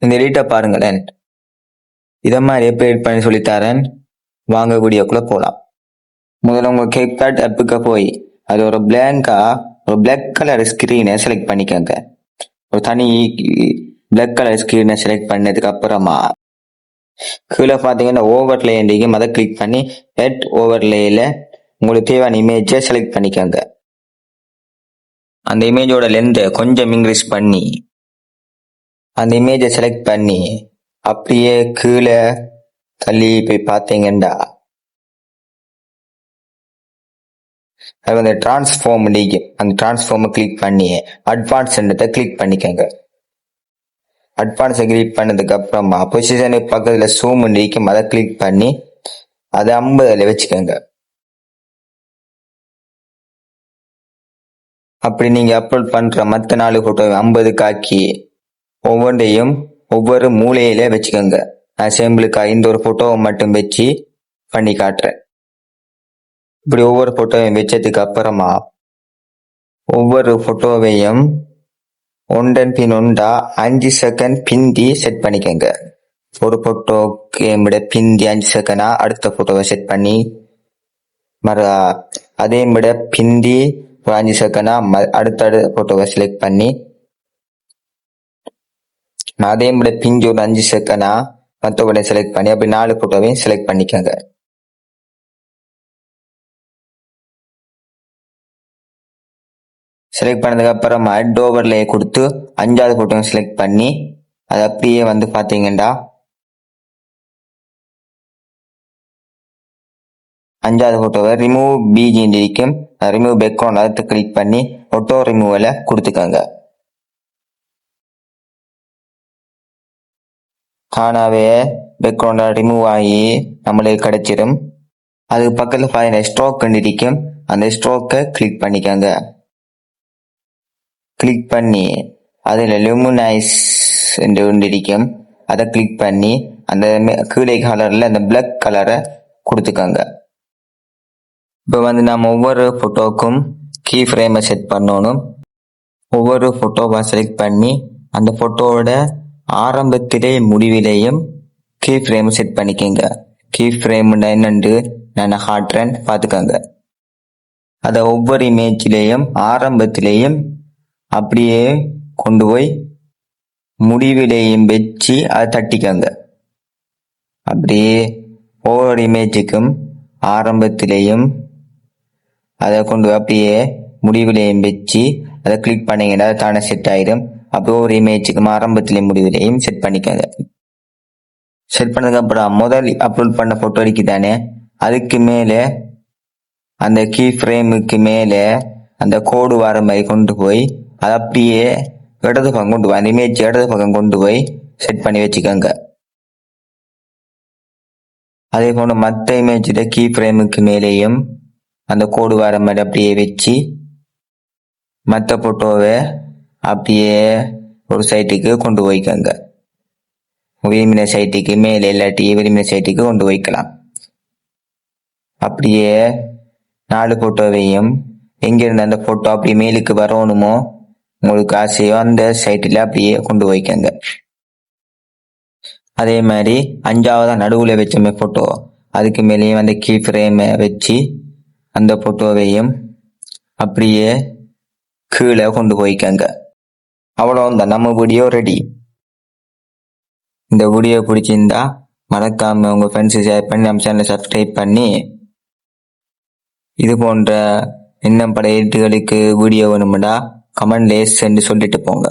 இந்த எடிட்டை பாருங்களேன். இதை மாதிரி எப்படி எடிட் பண்ணி சொல்லித்தரேன். வாங்க வீடியோக்குள்ள போகலாம். முதல்ல உங்க கேக்பேட் ஆப்புக்கு போய் அது ஒரு பிளாக் கலர் ஸ்கிரீனை செலக்ட் பண்ணிக்கோங்க. ஒரு தனி பிளாக் கலர் ஸ்கிரீனை செலக்ட் பண்ணதுக்கு அப்புறமா கீழே பார்த்தீங்கன்னா ஓவர்லே இண்டிக்கும் அதை கிளிக் பண்ணி ஹெட் ஓவர்லேயில் உங்களுக்கு தேவையான இமேஜை செலக்ட் பண்ணிக்கோங்க. அந்த இமேஜோட லென்த்தை கொஞ்சம் இன்க்ரீஸ் பண்ணி அந்த இமேஜை செலக்ட் பண்ணி அப்படியே கீழே தள்ளி போய் பார்த்தீங்கன்னா அது வந்து டிரான்ஸ்ஃபார்ம் இண்டிக்கும். அந்த டிரான்ஸ்ஃபார்மை கிளிக் பண்ணி அட்வான்ஸ் கிளிக் பண்ணிக்கோங்க. அட்வான்ஸை கிளிக் பண்ணதுக்கு அப்புறமா பொசிஷனுக்கு பக்கத்துல ஜூம் இண்டிக்கும் அதை கிளிக் பண்ணி அதை 50 வச்சுக்கோங்க. அப்படி நீங்க அப்லோட் பண்ற மற்ற 4 போட்டோ 50 ஆக்கி ஒவ்வொன்றையும் ஒவ்வொரு மூலையில வச்சுக்கோங்க. நான் சேம்பிளுக்காக இந்த ஒரு போட்டோவை மட்டும் வச்சு பண்ணி காட்டுறேன். இப்படி ஒவ்வொரு போட்டோவையும் வச்சதுக்கு அப்புறமா ஒவ்வொரு போட்டோவையும் ஒன்றன் பின் ஒன்றா 5 செகண்ட் பிந்தி செட் பண்ணிக்கோங்க. ஒரு போட்டோக்கு விட பிந்தி 5 செகண்டா அடுத்த போட்டோவை செட் பண்ணி அதே விட பிந்தி ஒரு 5 செகண்டா அடுத்த போட்டோவை செலக்ட் பண்ணி அதே விட பிந்தி ஒரு 5 செகண்டா மற்றவங்களை செலக்ட் பண்ணி அப்படி 4 போட்டோவையும் செலக்ட் பண்ணிக்கோங்க. செலக்ட் பண்ணதுக்கு அப்புறமா ஹெட் ஓவர்லே கொடுத்து 5வது போட்டோவை செலக்ட் பண்ணி அது அப்படியே வந்து பாத்தீங்கன்னா 5வது போட்டோவை ரிமூவ் பிஜின்னு இருக்கும். ரிமூவ் பேக்ரவுண்ட் அதை கிளிக் பண்ணி ஆட்டோ ரிமூவல கொடுத்துக்கோங்க. தானாவே பேக்ரவுண்ட ரிமூவ் ஆகி நம்மளுக்கு கிடைச்சிடும். அதுக்கு பக்கத்துல பாத்தீங்கன்னா ஸ்ட்ரோக் இருக்கும். அந்த ஸ்ட்ரோக்கை கிளிக் பண்ணிக்கோங்க. கிளிக் பண்ணி அதில் லூமினைஸ் என்று ஒன்று இருக்கும். அதை கிளிக் பண்ணி அந்த கீழே கலரில் அந்த பிளாக் கலரை கொடுத்துக்கோங்க. இப்போ வந்து நம்ம ஒவ்வொரு ஃபோட்டோக்கும் கீ ஃப்ரேமை செட் பண்ணணும். ஒவ்வொரு ஃபோட்டோவை செலக்ட் பண்ணி அந்த ஃபோட்டோவோட ஆரம்பத்திலே முடிவிலேயும் கீ ஃப்ரேம் செட் பண்ணிக்கோங்க. கீ ஃப்ரேம்னா என்னன்னு நான் காட்டுறேன், பார்த்துக்கோங்க. அதை ஒவ்வொரு இமேஜ்லேயும் ஆரம்பத்திலேயும் அப்படியே கொண்டு போய் முடிவிலையும் வச்சு அதை தட்டிக்கோங்க. அப்படியே ஒவ்வொரு இமேஜுக்கும் ஆரம்பத்திலையும் அதை கொண்டு போய் அப்படியே முடிவிலையும் வச்சு அதை கிளிக் பண்ணீங்கன்னா தானே செட் ஆயிடும். அப்போ ஒரு இமேஜுக்கும் ஆரம்பத்திலையும் முடிவிலையும் செட் பண்ணிக்கோங்க. செட் பண்ணதுக்கு அப்புறம் முதல் அப்லோட் பண்ண போட்டோ இருக்குதானே, அதுக்கு மேலே அந்த கீ ஃப்ரேமுக்கு மேலே அந்த கோடு வர மாதிரி கொண்டு போய் அதை அப்படியே இடது பக்கம் கொண்டு போய் அந்த இமேஜ் இடது பக்கம் கொண்டு போய் செட் பண்ணி வச்சுக்கோங்க. அதே போல மற்ற இமேஜில் கீ ஃப்ரேமுக்கு மேலேயும் அந்த கோடு வர மாதிரி அப்படியே வச்சு மற்ற போட்டோவை அப்படியே ஒரு சைட்டுக்கு கொண்டு போய்க்கோங்க. விரும்பின சைட்டுக்கு மேலே இல்லாட்டி விரும்பின சைட்டுக்கு கொண்டு வைக்கலாம். அப்படியே 4 போட்டோவையும் எங்கிருந்து அந்த போட்டோ அப்படி மேலுக்கு வரணுமோ உங்களுக்கு ஆசையோ அந்த சைட்டில் அப்படியே கொண்டு வைக்கங்க. அதே மாதிரி 5வது நடுவில் வச்ச போட்டோ அதுக்கு மேலேயும் அந்த கீ ஃப்ரேமை வச்சு அந்த போட்டோவையும் அப்படியே கீழே கொண்டு போய்க்கங்க. அவ்வளோதான், நம்ம வீடியோ ரெடி. இந்த வீடியோ பிடிச்சிருந்தா மறக்காம உங்க ஃப்ரெண்ட்ஸு ஷேர் பண்ணி நம்ம சேனலை சப்ஸ்கிரைப் பண்ணி இது போன்ற இன்னும் பல எடிட்டுகளுக்கு வீடியோ வேணும்னா கமெண்ட்ல சென்று சொல்லிட்டு போங்க.